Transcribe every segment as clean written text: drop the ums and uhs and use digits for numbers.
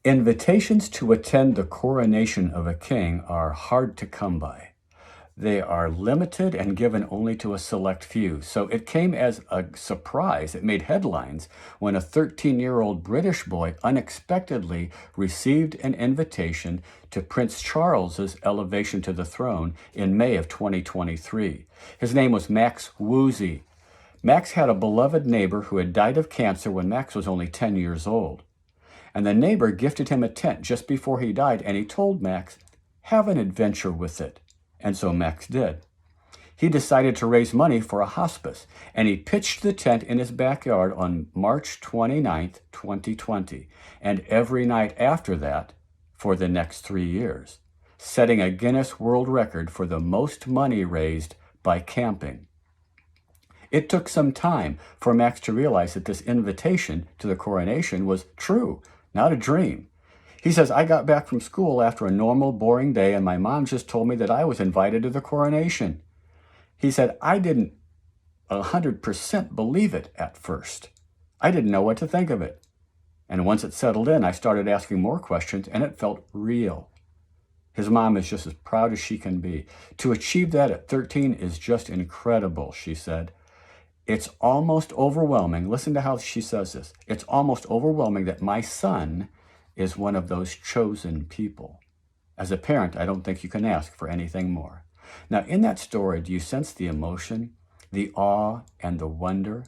Invitations to attend the coronation of a king are hard to come by. They are limited and given only to a select few. So it came as a surprise. It made headlines when a 13-year-old British boy unexpectedly received an invitation to Prince Charles's elevation to the throne in May of 2023. His name was Max Woozy. Max had a beloved neighbor who had died of cancer when Max was only 10 years old. And the neighbor gifted him a tent just before he died, and he told Max, "Have an adventure with it." And so Max did. He decided to raise money for a hospice, and he pitched the tent in his backyard on March 29th, 2020, and every night after that for the next 3 years, setting a Guinness World Record for the most money raised by camping. It took some time for Max to realize that this invitation to the coronation was true, not a dream. He says, "I got back from school after a normal, boring day, and my mom just told me that I was invited to the coronation." He said, "I didn't 100% believe it at first. I didn't know what to think of it. And once it settled in, I started asking more questions, and it felt real." His mom is just as proud as she can be. "To achieve that at 13 is just incredible," she said. "It's almost overwhelming." Listen to how she says this. "It's almost overwhelming that my son is one of those chosen people. As a parent, I don't think you can ask for anything more." Now, in that story, do you sense the emotion, the awe, and the wonder?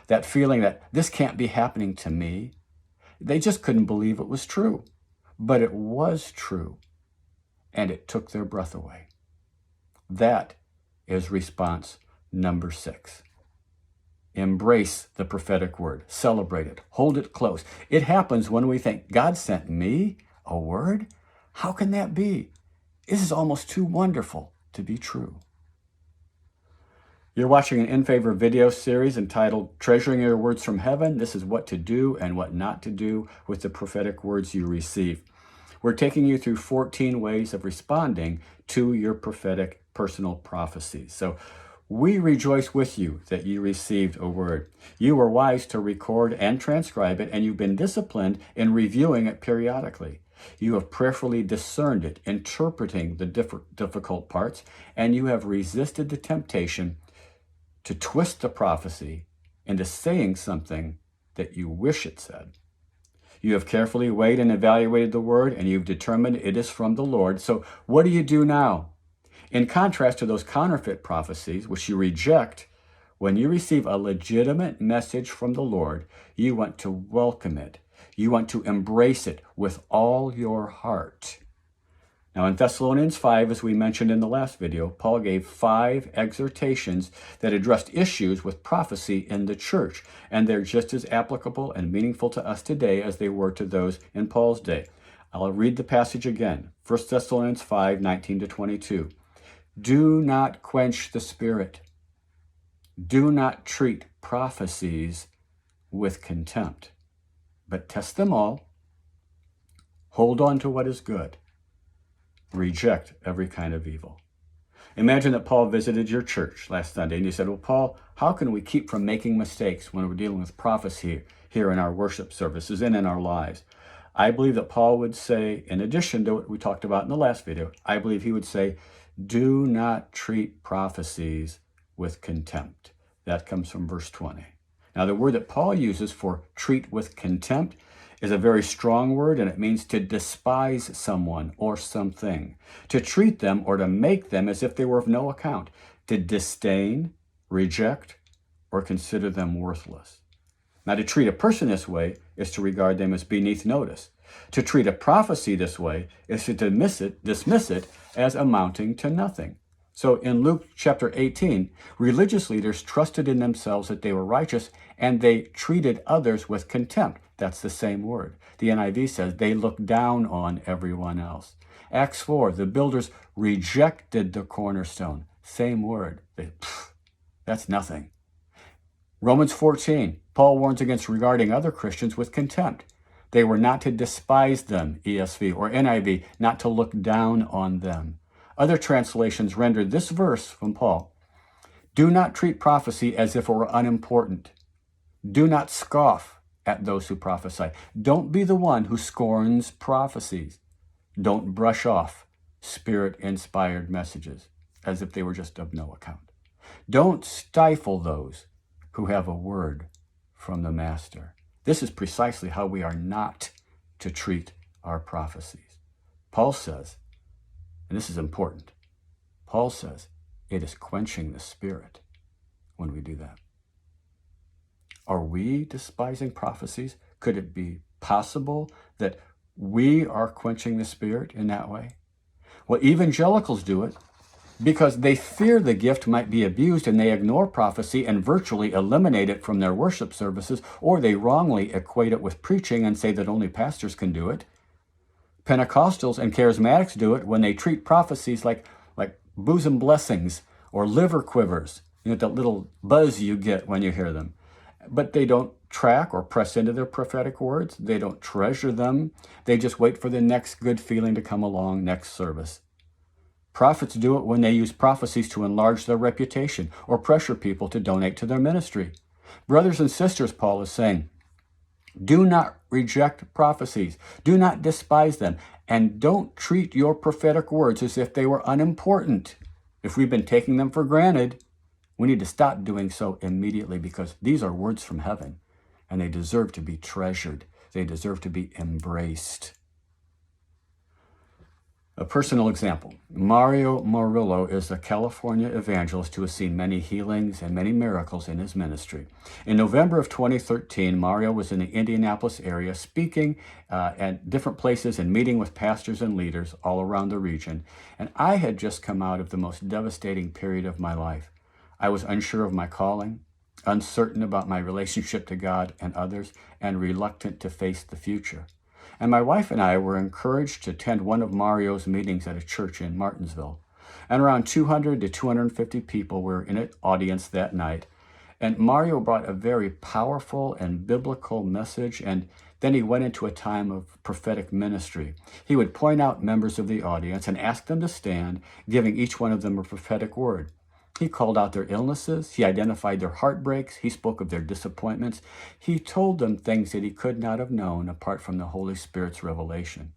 That feeling that this can't be happening to me? They just couldn't believe it was true. But it was true, and it took their breath away. That is response number 6. Embrace the prophetic word. Celebrate it. Hold it close. It happens when we think, "God sent me a word? How can that be? This is almost too wonderful to be true." You're watching an In Favor video series entitled Treasuring Your Words from Heaven. This is what to do and what not to do with the prophetic words you receive. We're taking you through 14 ways of responding to your prophetic personal prophecies. So we rejoice with you that you received a word. You were wise to record and transcribe it, and you've been disciplined in reviewing it periodically. You have prayerfully discerned it, interpreting the difficult parts, and you have resisted the temptation to twist the prophecy into saying something that you wish it said. You have carefully weighed and evaluated the word, and you've determined it is from the Lord. So what do you do now? In contrast to those counterfeit prophecies, which you reject, when you receive a legitimate message from the Lord, you want to welcome it. You want to embrace it with all your heart. Now, in Thessalonians 5, as we mentioned in the last video, Paul gave 5 exhortations that addressed issues with prophecy in the church, and they're just as applicable and meaningful to us today as they were to those in Paul's day. I'll read the passage again, 1 Thessalonians 5, 19 to 22. "Do not quench the spirit. Do not treat prophecies with contempt, but test them all. Hold on to what is good. Reject every kind of evil." Imagine that Paul visited your church last Sunday and you said, "Well, Paul, how can we keep from making mistakes when we're dealing with prophecy here in our worship services and in our lives?" I believe that Paul would say, in addition to what we talked about in the last video, I believe he would say, "Do not treat prophecies with contempt." That comes from verse 20. Now, the word that Paul uses for treat with contempt is a very strong word, and it means to despise someone or something, to treat them or to make them as if they were of no account, to disdain, reject, or consider them worthless. Now, to treat a person this way is to regard them as beneath notice. To treat a prophecy this way is to dismiss it as amounting to nothing. So in Luke chapter 18, religious leaders trusted in themselves that they were righteous, and they treated others with contempt. That's the same word. The NIV says they looked down on everyone else. Acts 4, the builders rejected the cornerstone. Same word. That's nothing. Romans 14, Paul warns against regarding other Christians with contempt. They were not to despise them, ESV, or NIV, not to look down on them. Other translations render this verse from Paul, "Do not treat prophecy as if it were unimportant. Do not scoff at those who prophesy. Don't be the one who scorns prophecies. Don't brush off Spirit-inspired messages as if they were just of no account. Don't stifle those who have a word from the Master. This is precisely how we are not to treat our prophecies. Paul says, and this is important, Paul says it is quenching the Spirit when we do that. Are we despising prophecies? Could it be possible that we are quenching the Spirit in that way? Well, evangelicals do it because they fear the gift might be abused, and they ignore prophecy and virtually eliminate it from their worship services, or they wrongly equate it with preaching and say that only pastors can do it. Pentecostals and charismatics do it when they treat prophecies like bosom blessings or liver quivers, that little buzz you get when you hear them. But they don't track or press into their prophetic words. They don't treasure them. They just wait for the next good feeling to come along next service. Prophets do it when they use prophecies to enlarge their reputation or pressure people to donate to their ministry. Brothers and sisters, Paul is saying, do not reject prophecies. Do not despise them. And don't treat your prophetic words as if they were unimportant. If we've been taking them for granted, we need to stop doing so immediately, because these are words from heaven and they deserve to be treasured. They deserve to be embraced. A personal example. Mario Murillo is a California evangelist who has seen many healings and many miracles in his ministry. In November of 2013, Mario was in the Indianapolis area speaking at different places and meeting with pastors and leaders all around the region. And I had just come out of the most devastating period of my life. I was unsure of my calling, uncertain about my relationship to God and others, and reluctant to face the future. And my wife and I were encouraged to attend one of Mario's meetings at a church in Martinsville. And around 200 to 250 people were in an audience that night. And Mario brought a very powerful and biblical message, and then he went into a time of prophetic ministry. He would point out members of the audience and ask them to stand, giving each one of them a prophetic word. He called out their illnesses. He identified their heartbreaks. He spoke of their disappointments. He told them things that he could not have known apart from the Holy Spirit's revelation.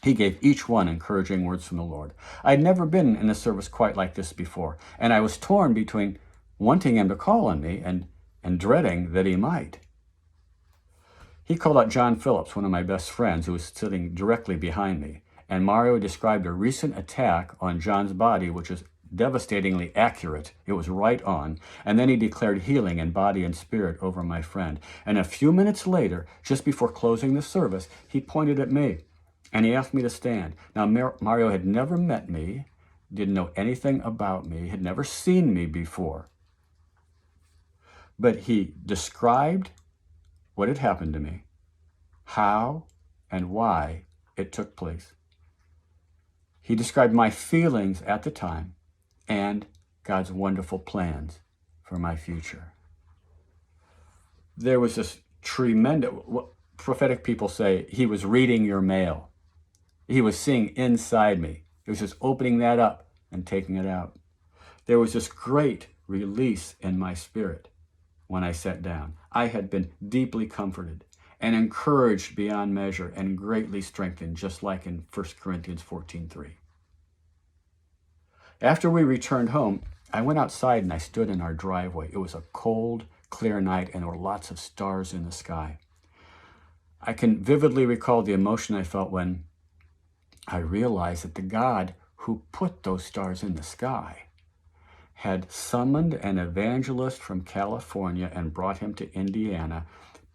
He gave each one encouraging words from the Lord. I'd never been in a service quite like this before, and I was torn between wanting him to call on me and dreading that he might. He called out John Phillips, one of my best friends, who was sitting directly behind me, and Mario described a recent attack on John's body, which is devastatingly accurate. It was right on. And then he declared healing in body and spirit over my friend. And a few minutes later, just before closing the service, he pointed at me and he asked me to stand. Now, Mario had never met me, didn't know anything about me, had never seen me before. But he described what had happened to me, how and why it took place. He described my feelings at the time and God's wonderful plans for my future. There was this tremendous, what prophetic people say, he was reading your mail. He was seeing inside me. He was just opening that up and taking it out. There was this great release in my spirit when I sat down. I had been deeply comforted and encouraged beyond measure and greatly strengthened, just like in 1 Corinthians 14:3. After we returned home, I went outside and I stood in our driveway. It was a cold, clear night, and there were lots of stars in the sky. I can vividly recall the emotion I felt when I realized that the God who put those stars in the sky had summoned an evangelist from California and brought him to Indiana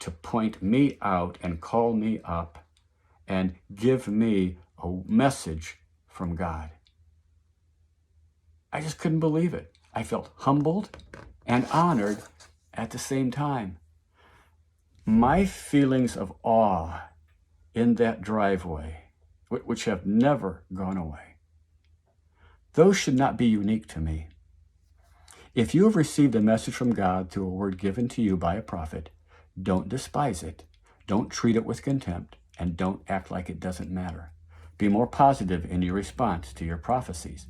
to point me out and call me up and give me a message from God. I just couldn't believe it. I felt humbled and honored at the same time. My feelings of awe in that driveway, which have never gone away, those should not be unique to me. If you have received a message from God through a word given to you by a prophet, don't despise it, don't treat it with contempt, and don't act like it doesn't matter. Be more positive in your response to your prophecies.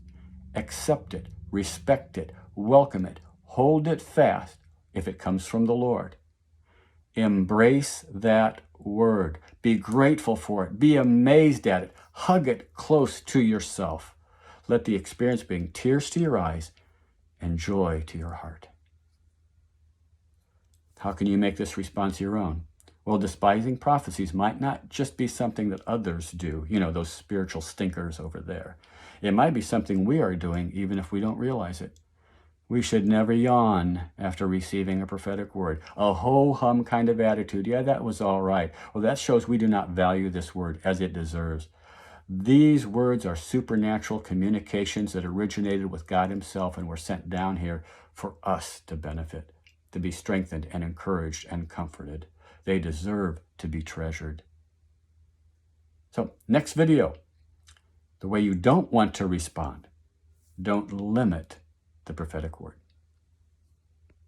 Accept it, respect it, welcome it, hold it fast if it comes from the Lord. Embrace that word. Be grateful for it. Be amazed at it. Hug it close to yourself. Let the experience bring tears to your eyes and joy to your heart. How can you make this response your own? Well, despising prophecies might not just be something that others do, those spiritual stinkers over there. It might be something we are doing even if we don't realize it. We should never yawn after receiving a prophetic word. A ho-hum kind of attitude. Yeah, that was all right. Well, that shows we do not value this word as it deserves. These words are supernatural communications that originated with God himself and were sent down here for us to benefit, to be strengthened and encouraged and comforted. They deserve to be treasured. So, next video, the way you don't want to respond. Don't limit the prophetic word.